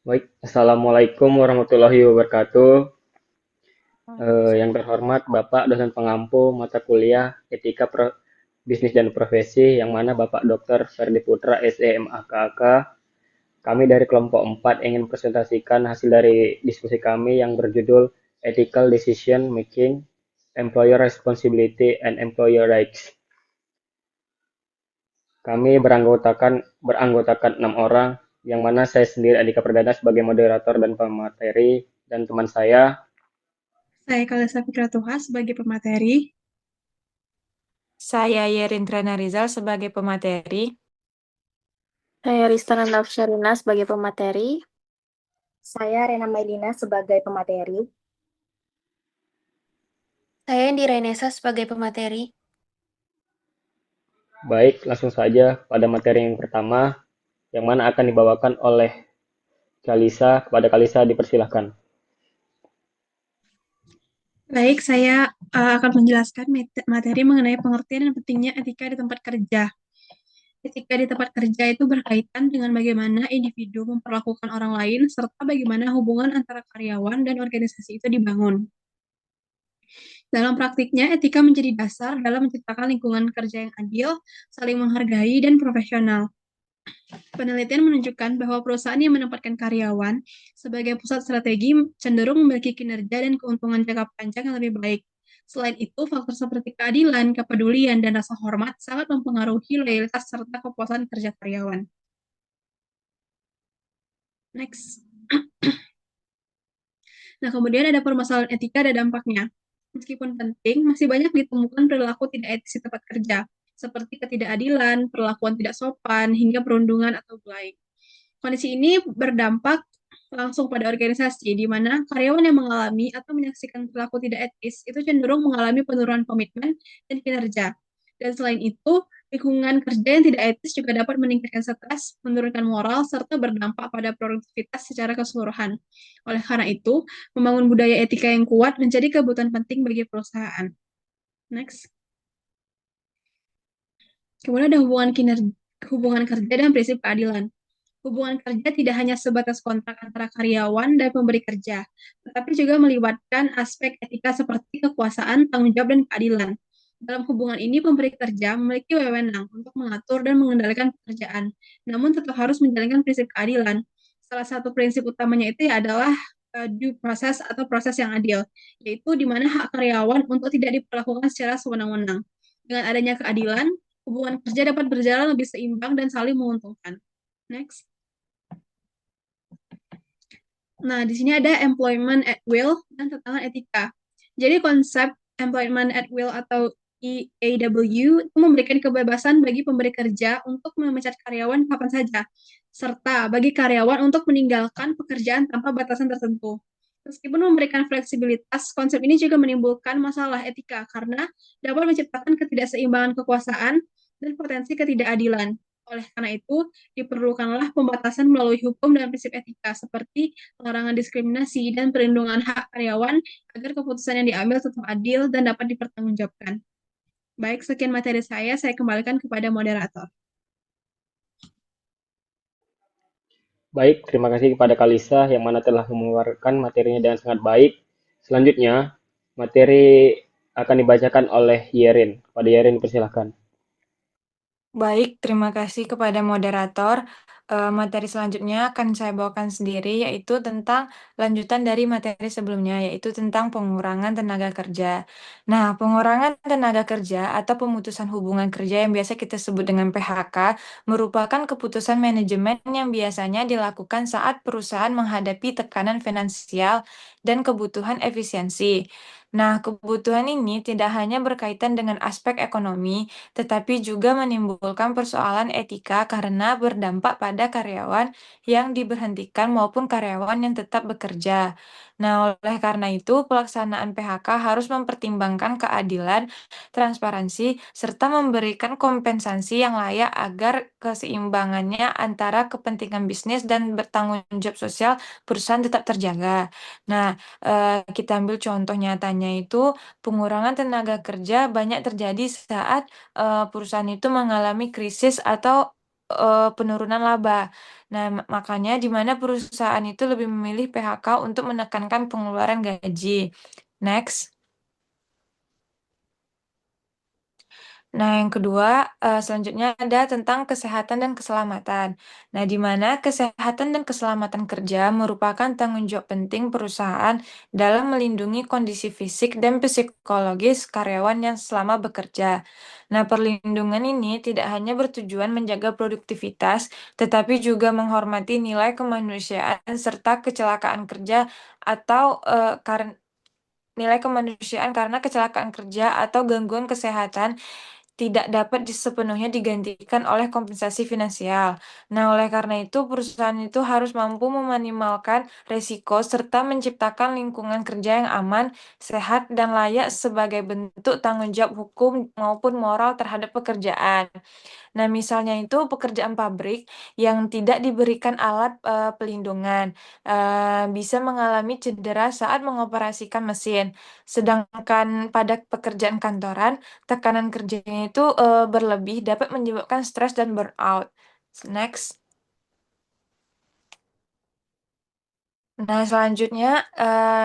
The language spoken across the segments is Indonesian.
Baik, Assalamualaikum warahmatullahi wabarakatuh. Yang Waalaikumsalam. terhormat Bapak dosen pengampu mata kuliah Etika Bisnis dan Profesi, yang mana Bapak Dr. Ferdi Putra, SEMAKAK. Kami dari kelompok 4 ingin presentasikan hasil dari diskusi kami yang berjudul Ethical Decision Making, Employer Responsibility and Employer Rights. Kami beranggotakan 6 orang, yang mana saya sendiri Andika Perdana sebagai moderator dan pemateri, dan teman saya. Saya Kalesa Fikratuha sebagai pemateri. Saya Yerindrana Rizal sebagai pemateri. Saya Ristana Nafsyarina sebagai pemateri. Saya Rena Mailina sebagai pemateri. Saya Indi Rainesa sebagai pemateri. Baik, langsung saja pada materi yang pertama, yang mana akan dibawakan oleh Kalisa. Kepada Kalisa dipersilahkan. Baik, saya akan menjelaskan materi mengenai pengertian dan pentingnya etika di tempat kerja. Etika di tempat kerja itu berkaitan dengan bagaimana individu memperlakukan orang lain, serta bagaimana hubungan antara karyawan dan organisasi itu dibangun. Dalam praktiknya, etika menjadi dasar dalam menciptakan lingkungan kerja yang adil, saling menghargai, dan profesional. Penelitian menunjukkan bahwa perusahaan yang menempatkan karyawan sebagai pusat strategi cenderung memiliki kinerja dan keuntungan jangka panjang yang lebih baik. Selain itu, faktor seperti keadilan, kepedulian, dan rasa hormat sangat mempengaruhi loyalitas serta kepuasan kerja karyawan. Next. Nah, kemudian ada permasalahan etika dan dampaknya. Meskipun penting, masih banyak ditemukan perilaku tidak etis di tempat kerja, seperti ketidakadilan, perlakuan tidak sopan, hingga perundungan atau bullying. Kondisi ini berdampak langsung pada organisasi, di mana karyawan yang mengalami atau menyaksikan perilaku tidak etis itu cenderung mengalami penurunan komitmen dan kinerja. Dan selain itu, lingkungan kerja yang tidak etis juga dapat meningkatkan stres, menurunkan moral, serta berdampak pada produktivitas secara keseluruhan. Oleh karena itu, membangun budaya etika yang kuat menjadi kebutuhan penting bagi perusahaan. Next. Kemudian ada hubungan kerja dan prinsip keadilan. Hubungan kerja tidak hanya sebatas kontrak antara karyawan dan pemberi kerja, tetapi juga melibatkan aspek etika seperti kekuasaan, tanggung jawab, dan keadilan. Dalam hubungan ini, pemberi kerja memiliki wewenang untuk mengatur dan mengendalikan pekerjaan, namun tetap harus menjalankan prinsip keadilan. Salah satu prinsip utamanya itu adalah due process atau proses yang adil, yaitu di mana hak karyawan untuk tidak diperlakukan secara sewenang-wenang. Dengan adanya keadilan, hubungan kerja dapat berjalan lebih seimbang dan saling menguntungkan. Next. Nah, di sini ada employment at will dan tantangan etika. Jadi konsep employment at will atau EAW itu memberikan kebebasan bagi pemberi kerja untuk memecat karyawan kapan saja, serta bagi karyawan untuk meninggalkan pekerjaan tanpa batasan tertentu. Meskipun memberikan fleksibilitas, konsep ini juga menimbulkan masalah etika karena dapat menciptakan ketidakseimbangan kekuasaan dan potensi ketidakadilan. Oleh karena itu, diperlukanlah pembatasan melalui hukum dan prinsip etika seperti larangan diskriminasi dan perlindungan hak karyawan agar keputusan yang diambil tetap adil dan dapat dipertanggungjawabkan. Baik, sekian materi saya kembalikan kepada moderator. Baik, terima kasih kepada Kalisa yang mana telah mengeluarkan materinya dengan sangat baik. Selanjutnya, materi akan dibacakan oleh Yerin. Kepada Yerin persilahkan. Baik, terima kasih kepada moderator. Materi selanjutnya akan saya bawakan sendiri, yaitu tentang lanjutan dari materi sebelumnya, yaitu tentang pengurangan tenaga kerja. Nah, pengurangan tenaga kerja atau pemutusan hubungan kerja yang biasa kita sebut dengan PHK merupakan keputusan manajemen yang biasanya dilakukan saat perusahaan menghadapi tekanan finansial dan kebutuhan efisiensi. Nah, kebutuhan ini tidak hanya berkaitan dengan aspek ekonomi, tetapi juga menimbulkan persoalan etika karena berdampak pada karyawan yang diberhentikan maupun karyawan yang tetap bekerja. Nah, oleh karena itu, pelaksanaan PHK harus mempertimbangkan keadilan, transparansi, serta memberikan kompensasi yang layak agar keseimbangannya antara kepentingan bisnis dan bertanggung jawab sosial perusahaan tetap terjaga. Nah, kita ambil contoh nyatanya itu pengurangan tenaga kerja banyak terjadi saat perusahaan itu mengalami krisis atau penurunan laba. Nah, makanya di mana perusahaan itu lebih memilih PHK untuk menekankan pengeluaran gaji. Next. Nah, yang kedua, selanjutnya ada tentang kesehatan dan keselamatan. Nah, di mana kesehatan dan keselamatan kerja merupakan tanggung jawab penting perusahaan dalam melindungi kondisi fisik dan psikologis karyawan yang selama bekerja. Nah, perlindungan ini tidak hanya bertujuan menjaga produktivitas, tetapi juga menghormati nilai kemanusiaan serta kecelakaan kerja atau nilai kemanusiaan karena kecelakaan kerja atau gangguan kesehatan tidak dapat sepenuhnya digantikan oleh kompensasi finansial. Nah, oleh karena itu, perusahaan itu harus mampu meminimalkan risiko serta menciptakan lingkungan kerja yang aman, sehat, dan layak sebagai bentuk tanggung jawab hukum maupun moral terhadap pekerjaan. Nah, misalnya itu pekerjaan pabrik yang tidak diberikan alat pelindungan bisa mengalami cedera saat mengoperasikan mesin. Sedangkan pada pekerjaan kantoran, tekanan kerjanya itu berlebih dapat menyebabkan stres dan burnout. Next. Nah, selanjutnya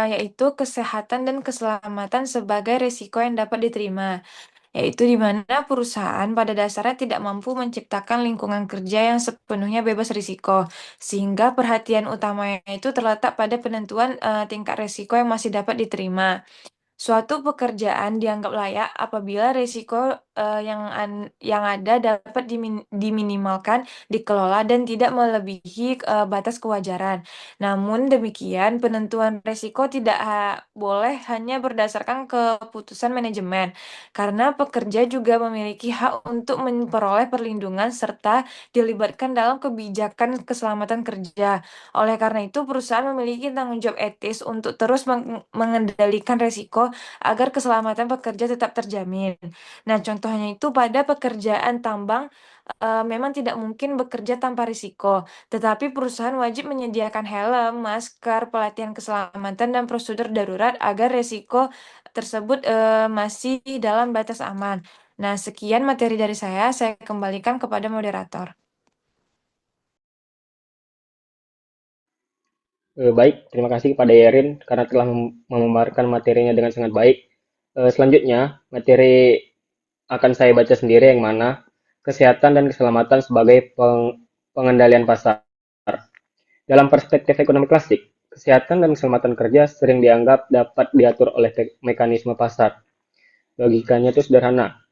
yaitu kesehatan dan keselamatan sebagai risiko yang dapat diterima, yaitu di mana perusahaan pada dasarnya tidak mampu menciptakan lingkungan kerja yang sepenuhnya bebas risiko, sehingga perhatian utamanya itu terletak pada penentuan tingkat risiko yang masih dapat diterima. Suatu pekerjaan dianggap layak apabila risiko yang ada dapat diminimalkan, dikelola, dan tidak melebihi batas kewajaran. Namun demikian, penentuan risiko tidak boleh hanya berdasarkan keputusan manajemen, karena pekerja juga memiliki hak untuk memperoleh perlindungan serta dilibatkan dalam kebijakan keselamatan kerja. Oleh karena itu, perusahaan memiliki tanggung jawab etis untuk terus mengendalikan risiko agar keselamatan pekerja tetap terjamin. Nah, contohnya itu pada pekerjaan tambang, memang tidak mungkin bekerja tanpa risiko, tetapi perusahaan wajib menyediakan helm, masker, pelatihan keselamatan, dan prosedur darurat agar risiko tersebut masih dalam batas aman. Nah, sekian materi dari saya kembalikan kepada moderator. Baik, terima kasih kepada Yerin karena telah memaparkan materinya dengan sangat baik. Selanjutnya, materi akan saya baca sendiri yang mana kesehatan dan keselamatan sebagai pengendalian pasar. Dalam perspektif ekonomi klasik, kesehatan dan keselamatan kerja sering dianggap dapat diatur oleh mekanisme pasar. Logikanya itu sederhana.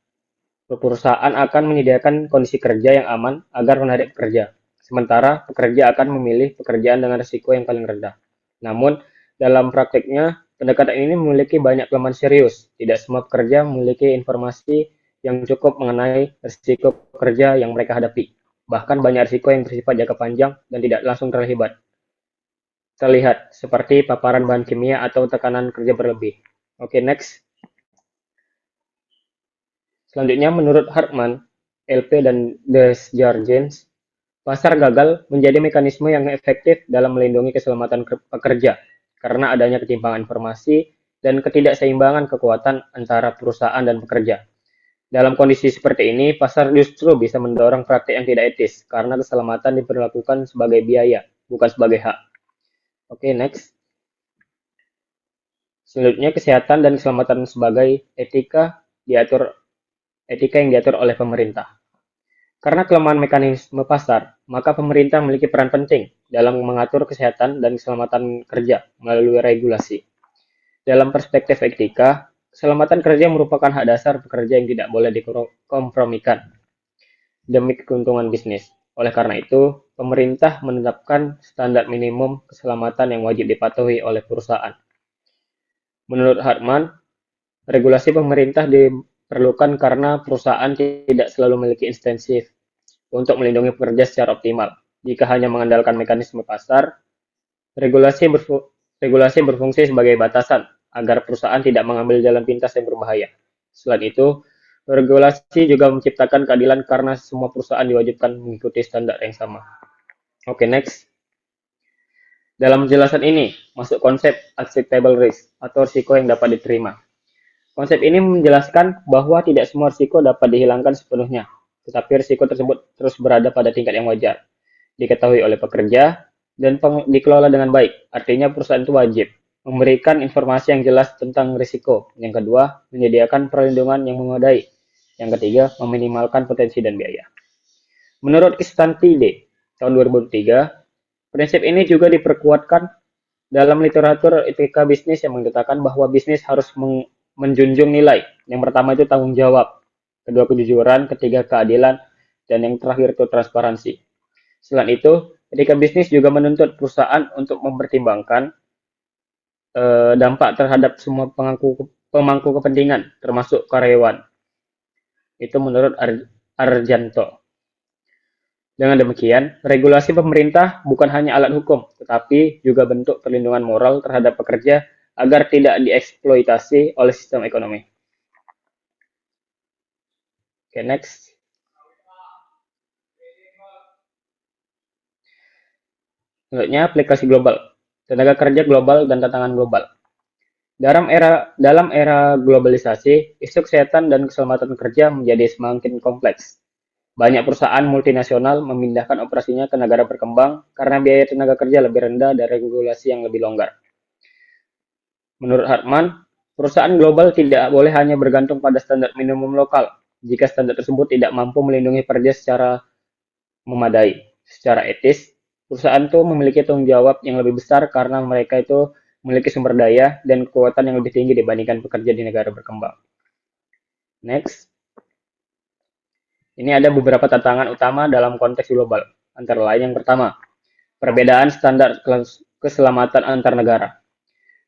Perusahaan akan menyediakan kondisi kerja yang aman agar menarik pekerja, sementara pekerja akan memilih pekerjaan dengan risiko yang paling rendah. Namun, dalam prakteknya, pendekatan ini memiliki banyak kelemahan serius. Tidak semua pekerja memiliki informasi yang cukup mengenai risiko pekerja yang mereka hadapi. Bahkan banyak risiko yang bersifat jangka panjang dan tidak langsung terlihat, seperti paparan bahan kimia atau tekanan kerja berlebih. Oke, next. Selanjutnya, menurut Hartman, LP, dan Desjardins, pasar gagal menjadi mekanisme yang efektif dalam melindungi keselamatan pekerja karena adanya ketimpangan informasi dan ketidakseimbangan kekuatan antara perusahaan dan pekerja. Dalam kondisi seperti ini, pasar justru bisa mendorong praktik yang tidak etis karena keselamatan diperlakukan sebagai biaya, bukan sebagai hak. Oke, next. Selanjutnya, kesehatan dan keselamatan sebagai etika yang diatur oleh pemerintah. Karena kelemahan mekanisme pasar, maka pemerintah memiliki peran penting dalam mengatur kesehatan dan keselamatan kerja melalui regulasi. Dalam perspektif etika, keselamatan kerja merupakan hak dasar pekerja yang tidak boleh dikompromikan demi keuntungan bisnis. Oleh karena itu, pemerintah menetapkan standar minimum keselamatan yang wajib dipatuhi oleh perusahaan. Menurut Hartman, regulasi pemerintah diperlukan karena perusahaan tidak selalu memiliki insentif untuk melindungi pekerja secara optimal. Jika hanya mengandalkan mekanisme pasar, regulasi berfungsi sebagai batasan agar perusahaan tidak mengambil jalan pintas yang berbahaya. Selain itu, regulasi juga menciptakan keadilan karena semua perusahaan diwajibkan mengikuti standar yang sama. Oke, next. Dalam penjelasan ini, masuk konsep acceptable risk atau risiko yang dapat diterima. Konsep ini menjelaskan bahwa tidak semua risiko dapat dihilangkan sepenuhnya, tetapi risiko tersebut terus berada pada tingkat yang wajar, diketahui oleh pekerja, dan dikelola dengan baik. Artinya perusahaan itu wajib memberikan informasi yang jelas tentang risiko. Yang kedua, menyediakan perlindungan yang memadai. Yang ketiga, meminimalkan potensi dan biaya. Menurut Kristanti D. tahun 2003, prinsip ini juga diperkuatkan dalam literatur etika bisnis yang mengatakan bahwa bisnis harus menjunjung nilai. Yang pertama itu tanggung jawab, kedua kejujuran, ketiga keadilan, dan yang terakhir itu transparansi. Selain itu, etika bisnis juga menuntut perusahaan untuk mempertimbangkan dampak terhadap semua pemangku kepentingan, termasuk karyawan. Itu menurut Arjanto. Dengan demikian, regulasi pemerintah bukan hanya alat hukum, tetapi juga bentuk perlindungan moral terhadap pekerja agar tidak dieksploitasi oleh sistem ekonomi. Oke, next. Selanjutnya, aplikasi global. Tenaga kerja global dan tantangan global. Dalam era globalisasi, isu kesehatan dan keselamatan kerja menjadi semakin kompleks. Banyak perusahaan multinasional memindahkan operasinya ke negara berkembang karena biaya tenaga kerja lebih rendah dan regulasi yang lebih longgar. Menurut Hartman, perusahaan global tidak boleh hanya bergantung pada standar minimum lokal jika standar tersebut tidak mampu melindungi pekerja secara memadai. Secara etis, perusahaan itu memiliki tanggung jawab yang lebih besar karena mereka itu memiliki sumber daya dan kekuatan yang lebih tinggi dibandingkan pekerja di negara berkembang. Next. Ini ada beberapa tantangan utama dalam konteks global. Antara lain yang pertama, perbedaan standar keselamatan antar negara.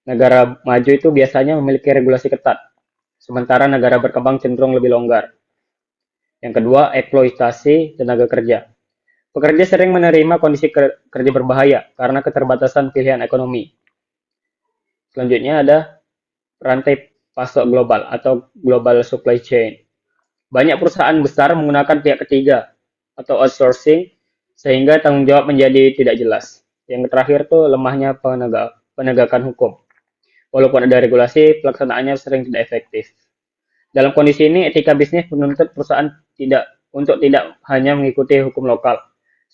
Negara maju itu biasanya memiliki regulasi ketat, sementara negara berkembang cenderung lebih longgar. Yang kedua, eksploitasi tenaga kerja. Pekerja sering menerima kondisi kerja berbahaya karena keterbatasan pilihan ekonomi. Selanjutnya ada rantai pasok global atau global supply chain. Banyak perusahaan besar menggunakan pihak ketiga atau outsourcing sehingga tanggung jawab menjadi tidak jelas. Yang terakhir tuh lemahnya penegakan hukum. Walaupun ada regulasi, pelaksanaannya sering tidak efektif. Dalam kondisi ini, etika bisnis menuntut perusahaan tidak hanya mengikuti hukum lokal,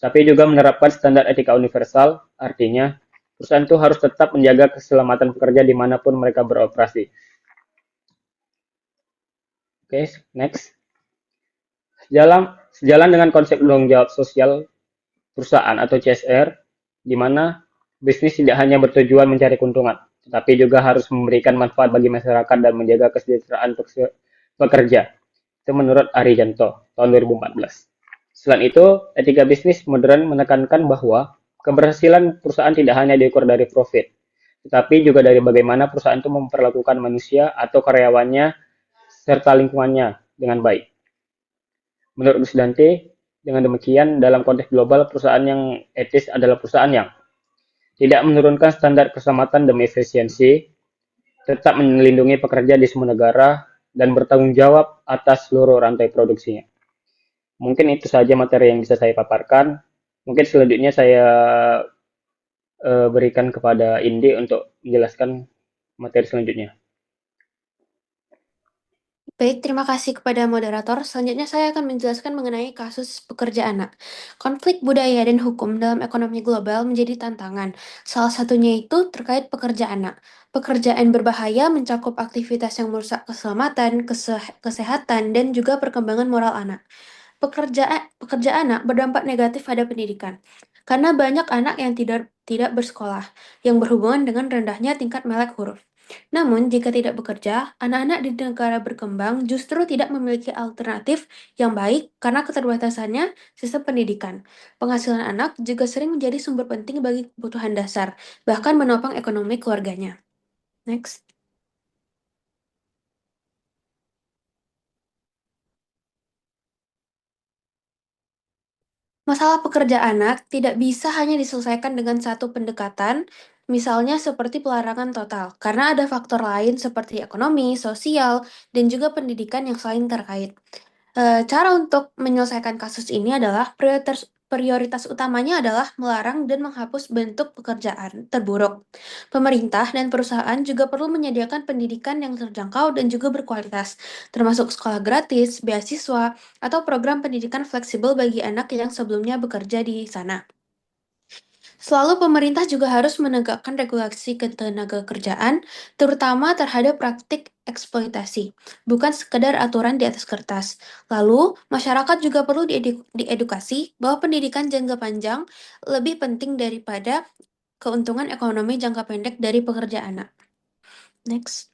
tapi juga menerapkan standar etika universal, artinya perusahaan itu harus tetap menjaga keselamatan pekerja dimanapun mereka beroperasi. Oke, next. Sejalan dengan konsep tanggung jawab sosial perusahaan atau CSR, di mana bisnis tidak hanya bertujuan mencari keuntungan, tetapi juga harus memberikan manfaat bagi masyarakat dan menjaga kesejahteraan pekerja. Itu menurut Arijanto, tahun 2014. Selain itu, etika bisnis modern menekankan bahwa keberhasilan perusahaan tidak hanya diukur dari profit, tetapi juga dari bagaimana perusahaan itu memperlakukan manusia atau karyawannya serta lingkungannya dengan baik. Menurut Kristanti, dengan demikian dalam konteks global, perusahaan yang etis adalah perusahaan yang tidak menurunkan standar keselamatan demi efisiensi, tetap melindungi pekerja di semua negara, dan bertanggung jawab atas seluruh rantai produksinya. Mungkin itu saja materi yang bisa saya paparkan. Mungkin selanjutnya saya berikan kepada Indi untuk menjelaskan materi selanjutnya. Baik, terima kasih kepada moderator. Selanjutnya saya akan menjelaskan mengenai kasus pekerja anak. Konflik budaya dan hukum dalam ekonomi global menjadi tantangan. Salah satunya itu terkait pekerja anak. Pekerjaan berbahaya mencakup aktivitas yang merusak keselamatan, kesehatan, dan juga perkembangan moral anak. Pekerja anak berdampak negatif pada pendidikan. Karena banyak anak yang tidak bersekolah, yang berhubungan dengan rendahnya tingkat melek huruf. Namun, jika tidak bekerja, anak-anak di negara berkembang justru tidak memiliki alternatif yang baik karena keterbatasannya sistem pendidikan. Penghasilan anak juga sering menjadi sumber penting bagi kebutuhan dasar, bahkan menopang ekonomi keluarganya. Next. Masalah pekerja anak tidak bisa hanya diselesaikan dengan satu pendekatan, misalnya seperti pelarangan total, karena ada faktor lain seperti ekonomi, sosial, dan juga pendidikan yang saling terkait. Cara untuk menyelesaikan kasus ini adalah prioritas utamanya adalah melarang dan menghapus bentuk pekerjaan terburuk. Pemerintah dan perusahaan juga perlu menyediakan pendidikan yang terjangkau dan juga berkualitas, termasuk sekolah gratis, beasiswa, atau program pendidikan fleksibel bagi anak yang sebelumnya bekerja di sana. Selalu pemerintah juga harus menegakkan regulasi ketenagakerjaan, terutama terhadap praktik eksploitasi, bukan sekedar aturan di atas kertas. Lalu, masyarakat juga perlu diedukasi bahwa pendidikan jangka panjang lebih penting daripada keuntungan ekonomi jangka pendek dari pekerja anak. Next.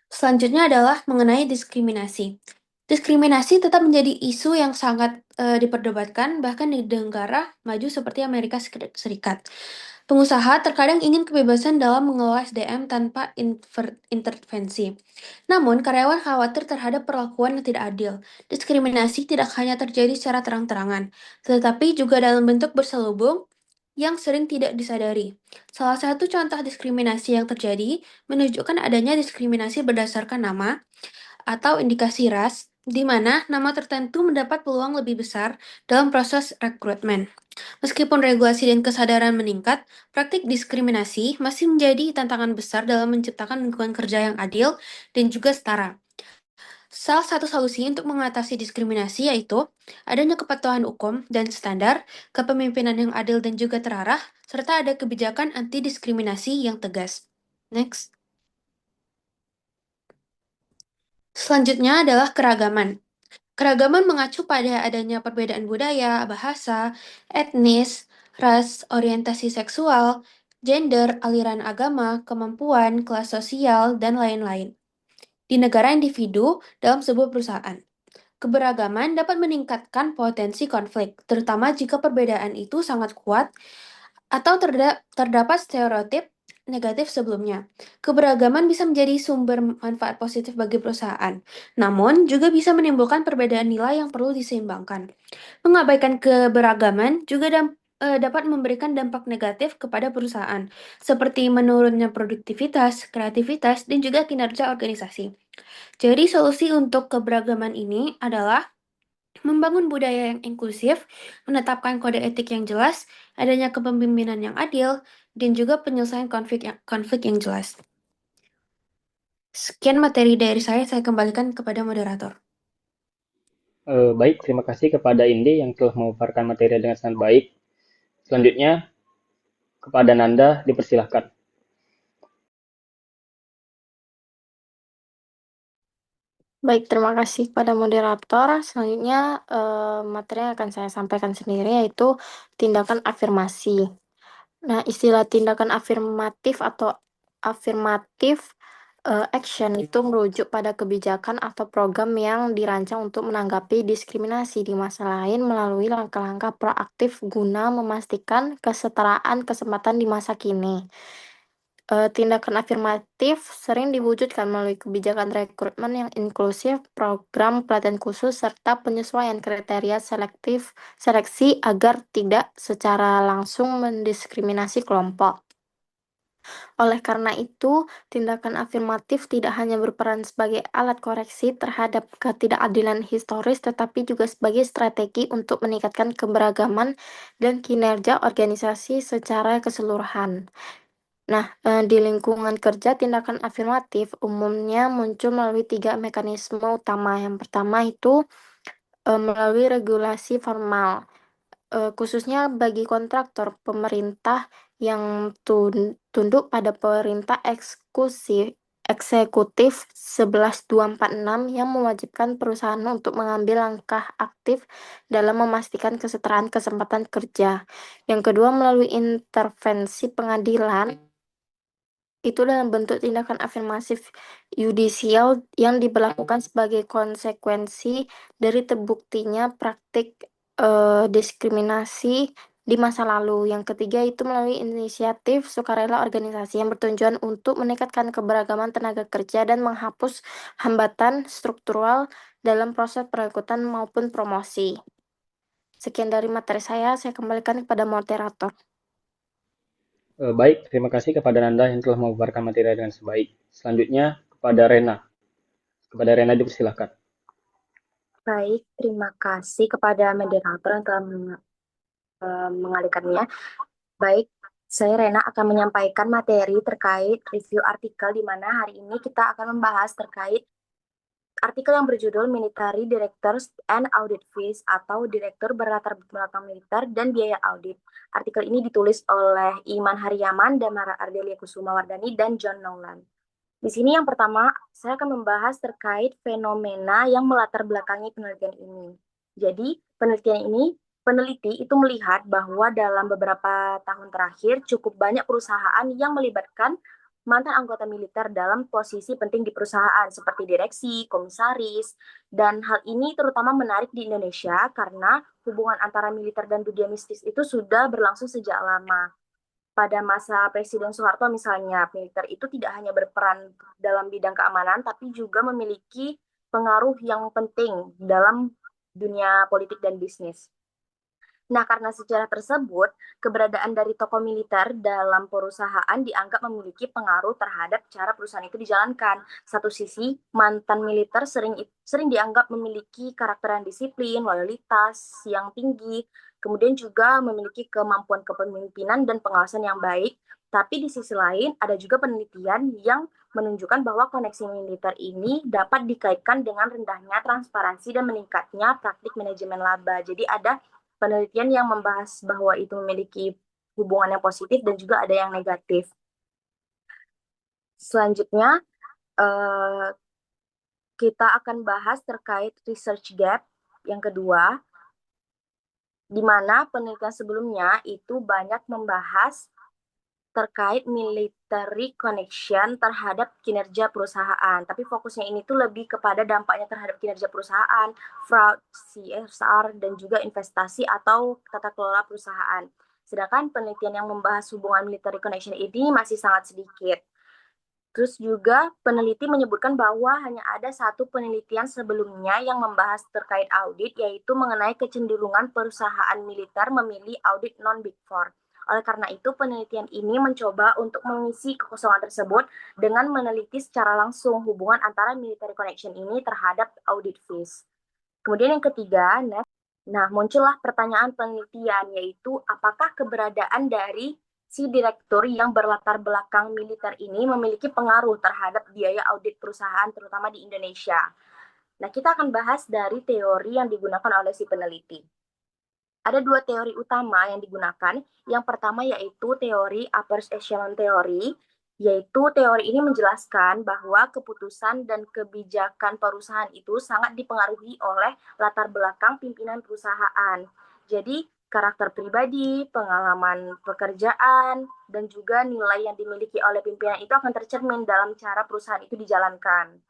Selanjutnya adalah mengenai diskriminasi. Diskriminasi tetap menjadi isu yang sangat diperdebatkan bahkan di negara maju seperti Amerika Serikat. Pengusaha terkadang ingin kebebasan dalam mengelola SDM tanpa intervensi. Namun, karyawan khawatir terhadap perlakuan yang tidak adil. Diskriminasi tidak hanya terjadi secara terang-terangan, tetapi juga dalam bentuk berselubung yang sering tidak disadari. Salah satu contoh diskriminasi yang terjadi menunjukkan adanya diskriminasi berdasarkan nama atau indikasi ras, di mana nama tertentu mendapat peluang lebih besar dalam proses rekrutmen. Meskipun regulasi dan kesadaran meningkat, praktik diskriminasi masih menjadi tantangan besar dalam menciptakan lingkungan kerja yang adil dan juga setara. Salah satu solusi untuk mengatasi diskriminasi yaitu adanya kepatuhan hukum dan standar, kepemimpinan yang adil dan juga terarah, serta ada kebijakan anti-diskriminasi yang tegas. Next. Selanjutnya adalah keragaman. Keragaman mengacu pada adanya perbedaan budaya, bahasa, etnis, ras, orientasi seksual, gender, aliran agama, kemampuan, kelas sosial, dan lain-lain. Di negara individu dalam sebuah perusahaan. Keberagaman dapat meningkatkan potensi konflik, terutama jika perbedaan itu sangat kuat atau terdapat stereotip negatif sebelumnya. Keberagaman bisa menjadi sumber manfaat positif bagi perusahaan, namun juga bisa menimbulkan perbedaan nilai yang perlu diseimbangkan. Mengabaikan keberagaman juga dapat memberikan dampak negatif kepada perusahaan, seperti menurunnya produktivitas, kreativitas, dan juga kinerja organisasi. Jadi solusi untuk keberagaman ini adalah membangun budaya yang inklusif, menetapkan kode etik yang jelas, adanya kepemimpinan yang adil, dan juga penyelesaian konflik yang jelas. Sekian materi dari saya kembalikan kepada moderator. Baik, terima kasih kepada Indi yang telah memaparkan materi dengan sangat baik. Selanjutnya, kepada Nanda dipersilahkan. Baik, terima kasih kepada moderator. Selanjutnya, materi yang akan saya sampaikan sendiri yaitu tindakan afirmasi. Nah, istilah tindakan afirmatif atau afirmatif action itu merujuk pada kebijakan atau program yang dirancang untuk menanggapi diskriminasi di masa lain melalui langkah-langkah proaktif guna memastikan kesetaraan kesempatan di masa kini. Tindakan afirmatif sering diwujudkan melalui kebijakan rekrutmen yang inklusif, program pelatihan khusus, serta penyesuaian kriteria seleksi agar tidak secara langsung mendiskriminasi kelompok. Oleh karena itu, tindakan afirmatif tidak hanya berperan sebagai alat koreksi terhadap ketidakadilan historis, tetapi juga sebagai strategi untuk meningkatkan keberagaman dan kinerja organisasi secara keseluruhan. Nah, di lingkungan kerja, tindakan afirmatif umumnya muncul melalui 3 mekanisme utama. Yang pertama itu melalui regulasi formal, khususnya bagi kontraktor pemerintah yang tunduk pada perintah eksekutif 11246 yang mewajibkan perusahaan untuk mengambil langkah aktif dalam memastikan kesetaraan kesempatan kerja. Yang kedua, melalui intervensi pengadilan, itu dalam bentuk tindakan afirmatif yudisial yang diberlakukan sebagai konsekuensi dari terbuktinya praktik diskriminasi di masa lalu. Yang ketiga itu melalui inisiatif sukarela organisasi yang bertujuan untuk meningkatkan keberagaman tenaga kerja dan menghapus hambatan struktural dalam proses perekrutan maupun promosi. Sekian dari materi saya kembalikan kepada moderator. Baik, terima kasih kepada Nanda yang telah memaparkan materi dengan sebaik. Selanjutnya, kepada Rena. Kepada Rena dipersilahkan. Baik, terima kasih kepada moderator yang telah mengalihkannya. Baik, saya Rena akan menyampaikan materi terkait review artikel di mana hari ini kita akan membahas terkait artikel yang berjudul Military Directors and Audit Fees atau Direktur berlatar belakang militer dan biaya audit. Artikel ini ditulis oleh Iman Haryaman, Damara Ardelia Kusuma Wardani, dan John Nolan. Di sini yang pertama, saya akan membahas terkait fenomena yang melatar belakangi penelitian ini. Jadi, peneliti itu melihat bahwa dalam beberapa tahun terakhir cukup banyak perusahaan yang melibatkan mantan anggota militer dalam posisi penting di perusahaan seperti direksi, komisaris, dan hal ini terutama menarik di Indonesia karena hubungan antara militer dan dunia mistis itu sudah berlangsung sejak lama. Pada masa Presiden Soeharto misalnya, militer itu tidak hanya berperan dalam bidang keamanan, tapi juga memiliki pengaruh yang penting dalam dunia politik dan bisnis. Nah, karena sejarah tersebut, keberadaan dari tokoh militer dalam perusahaan dianggap memiliki pengaruh terhadap cara perusahaan itu dijalankan. Satu sisi, mantan militer sering dianggap memiliki karakter yang disiplin, loyalitas yang tinggi, kemudian juga memiliki kemampuan kepemimpinan dan pengawasan yang baik. Tapi di sisi lain, ada juga penelitian yang menunjukkan bahwa koneksi militer ini dapat dikaitkan dengan rendahnya transparansi dan meningkatnya praktik manajemen laba. Jadi ada penelitian yang membahas bahwa itu memiliki hubungan yang positif dan juga ada yang negatif. Selanjutnya, kita akan bahas terkait research gap yang kedua, di mana penelitian sebelumnya itu banyak membahas terkait military connection terhadap kinerja perusahaan. Tapi fokusnya ini tuh lebih kepada dampaknya terhadap kinerja perusahaan, fraud, CSR, dan juga investasi atau tata kelola perusahaan. Sedangkan penelitian yang membahas hubungan military connection ini masih sangat sedikit. Terus juga peneliti menyebutkan bahwa hanya ada satu penelitian sebelumnya yang membahas terkait audit, yaitu mengenai kecenderungan perusahaan militer memilih audit non-Big Four. Oleh karena itu, penelitian ini mencoba untuk mengisi kekosongan tersebut dengan meneliti secara langsung hubungan antara military connection ini terhadap audit fees. Kemudian yang ketiga, muncullah pertanyaan penelitian, yaitu apakah keberadaan dari si direktur yang berlatar belakang militer ini memiliki pengaruh terhadap biaya audit perusahaan, terutama di Indonesia. Nah, kita akan bahas dari teori yang digunakan oleh si peneliti. Ada dua teori utama yang digunakan. Yang pertama yaitu teori upper echelon theory, yaitu teori ini menjelaskan bahwa keputusan dan kebijakan perusahaan itu sangat dipengaruhi oleh latar belakang pimpinan perusahaan. Jadi, karakter pribadi, pengalaman pekerjaan, dan juga nilai yang dimiliki oleh pimpinan itu akan tercermin dalam cara perusahaan itu dijalankan.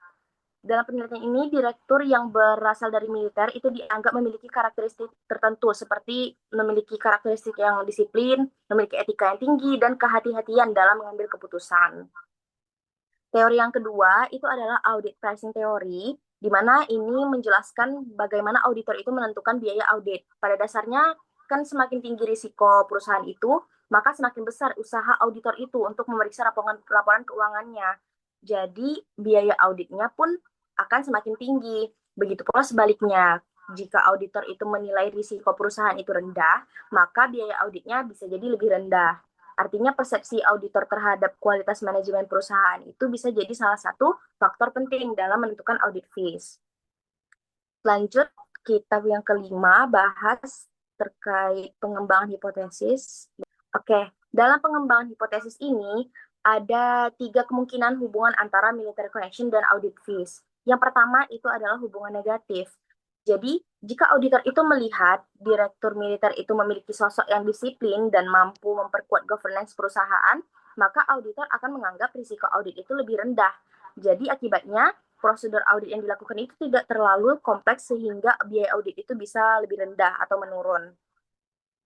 Dalam penelitian ini, direktur yang berasal dari militer itu dianggap memiliki karakteristik tertentu, seperti memiliki karakteristik yang disiplin, memiliki etika yang tinggi, dan kehati-hatian dalam mengambil keputusan. Teori yang kedua itu adalah audit pricing theory, di mana ini menjelaskan bagaimana auditor itu menentukan biaya audit. Pada dasarnya, kan semakin tinggi risiko perusahaan itu, maka semakin besar usaha auditor itu untuk memeriksa laporan keuangannya. Jadi, biaya auditnya pun akan semakin tinggi. Begitu pula sebaliknya, jika auditor itu menilai risiko perusahaan itu rendah, maka biaya auditnya bisa jadi lebih rendah. Artinya persepsi auditor terhadap kualitas manajemen perusahaan itu bisa jadi salah satu faktor penting dalam menentukan audit fees. Lanjut, kita yang kelima bahas terkait pengembangan hipotesis. Oke, dalam pengembangan hipotesis ini ada 3 kemungkinan hubungan antara military connection dan audit fees. Yang pertama itu adalah hubungan negatif. Jadi, jika auditor itu melihat direktur militer itu memiliki sosok yang disiplin dan mampu memperkuat governance perusahaan, maka auditor akan menganggap risiko audit itu lebih rendah. Jadi, akibatnya prosedur audit yang dilakukan itu tidak terlalu kompleks sehingga biaya audit itu bisa lebih rendah atau menurun.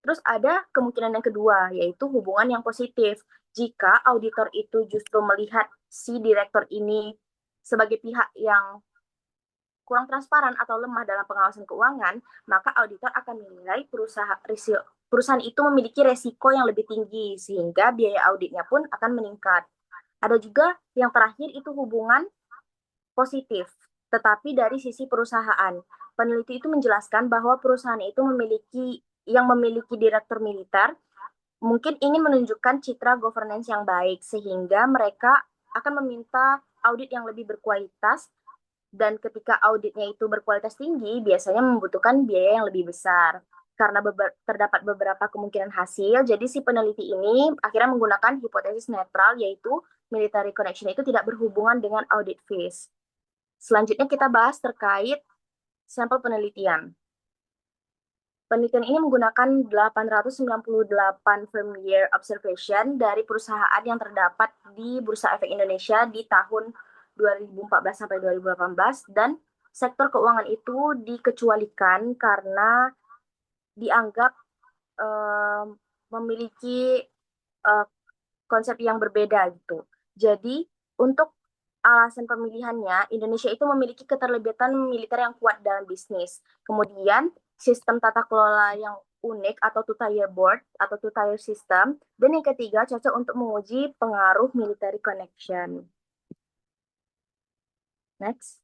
Terus ada kemungkinan yang kedua, yaitu hubungan yang positif. Jika auditor itu justru melihat si direktur ini sebagai pihak yang kurang transparan atau lemah dalam pengawasan keuangan, maka auditor akan menilai perusahaan itu memiliki resiko yang lebih tinggi, sehingga biaya auditnya pun akan meningkat. Ada juga yang terakhir itu hubungan positif, tetapi dari sisi perusahaan. peneliti itu menjelaskan bahwa perusahaan itu memiliki direktur militer mungkin ingin menunjukkan citra governance yang baik, sehingga mereka akan meminta audit yang lebih berkualitas, dan ketika auditnya itu berkualitas tinggi, biasanya membutuhkan biaya yang lebih besar. Karena terdapat beberapa kemungkinan hasil, jadi si peneliti ini akhirnya menggunakan hipotesis netral, yaitu military connection itu tidak berhubungan dengan audit fees. Selanjutnya kita bahas terkait sampel penelitian. Penelitian ini menggunakan 898 firm year observation dari perusahaan yang terdapat di Bursa Efek Indonesia di tahun 2014 sampai 2018, dan sektor keuangan itu dikecualikan karena dianggap memiliki konsep yang berbeda gitu. Jadi untuk alasan pemilihannya, Indonesia itu memiliki keterlibatan militer yang kuat dalam bisnis. Kemudian sistem tata kelola yang unik atau two-tier board atau two-tier system. Dan yang ketiga, cocok untuk menguji pengaruh military connection. Next.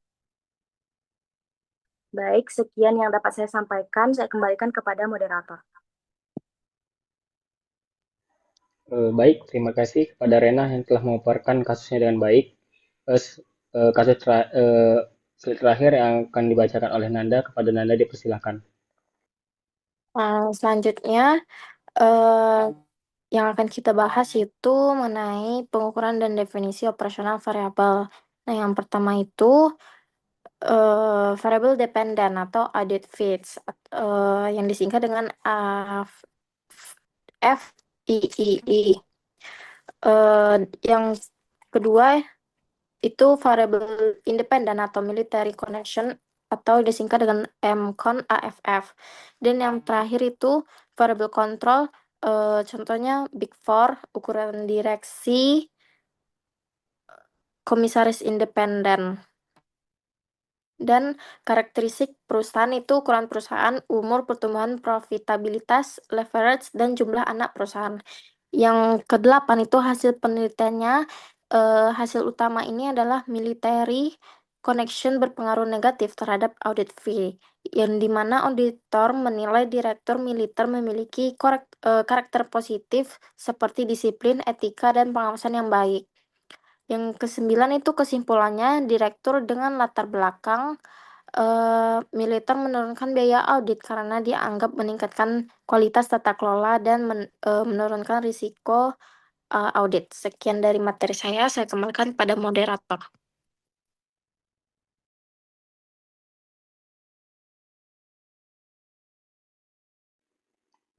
Baik, sekian yang dapat saya sampaikan. Saya kembalikan kepada moderator. Baik, terima kasih kepada Rena yang telah memaparkan kasusnya dengan baik. Kasus terakhir yang akan dibacakan oleh Nanda, kepada Nanda dipersilahkan. Selanjutnya, yang akan kita bahas itu mengenai pengukuran dan definisi operasional variabel. Nah, yang pertama itu variable dependent atau audit fees, yang disingkat dengan FIII. Yang kedua itu variable independent atau military connection atau disingkat dengan MCON AFF. Dan yang terakhir itu variable control, contohnya Big Four, ukuran direksi, komisaris independen. Dan karakteristik perusahaan itu ukuran perusahaan, umur, pertumbuhan, profitabilitas, leverage, dan jumlah anak perusahaan. Yang kedelapan itu hasil penelitiannya, hasil utama ini adalah military connection berpengaruh negatif terhadap audit fee, yang dimana auditor menilai direktur militer memiliki karakter positif seperti disiplin, etika, dan pengawasan yang baik. Yang kesembilan itu kesimpulannya, direktur dengan latar belakang militer menurunkan biaya audit karena dianggap meningkatkan kualitas tata kelola dan menurunkan risiko audit. Sekian dari materi saya kembalikan pada moderator.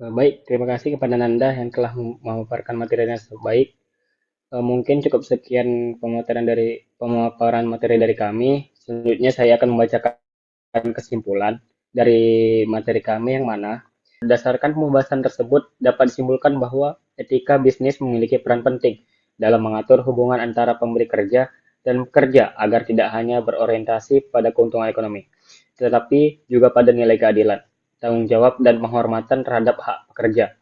Baik, terima kasih kepada Nanda yang telah memaparkan materinya sebaik. Mungkin cukup sekian pemaparan materi dari kami. Selanjutnya saya akan membacakan kesimpulan dari materi kami, yang mana berdasarkan pembahasan tersebut dapat disimpulkan bahwa etika bisnis memiliki peran penting dalam mengatur hubungan antara pemberi kerja dan pekerja agar tidak hanya berorientasi pada keuntungan ekonomi, tetapi juga pada nilai keadilan, tanggung jawab, dan penghormatan terhadap hak pekerja.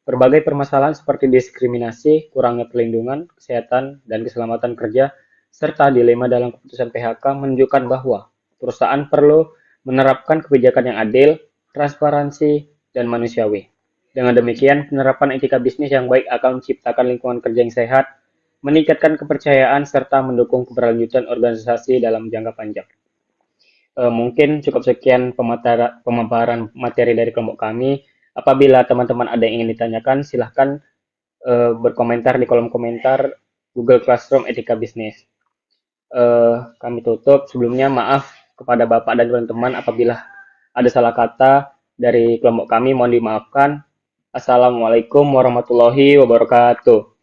Berbagai permasalahan seperti diskriminasi, kurangnya perlindungan, kesehatan, dan keselamatan kerja, serta dilema dalam keputusan PHK menunjukkan bahwa perusahaan perlu menerapkan kebijakan yang adil, transparansi, dan manusiawi. Dengan demikian, penerapan etika bisnis yang baik akan menciptakan lingkungan kerja yang sehat, meningkatkan kepercayaan, serta mendukung keberlanjutan organisasi dalam jangka panjang. Mungkin cukup sekian pemaparan materi dari kelompok kami. Apabila teman-teman ada yang ingin ditanyakan, silahkan berkomentar di kolom komentar Google Classroom Etika Bisnis. Kami tutup. Sebelumnya maaf kepada Bapak dan teman-teman apabila ada salah kata dari kelompok kami, mohon dimaafkan. Assalamualaikum warahmatullahi wabarakatuh.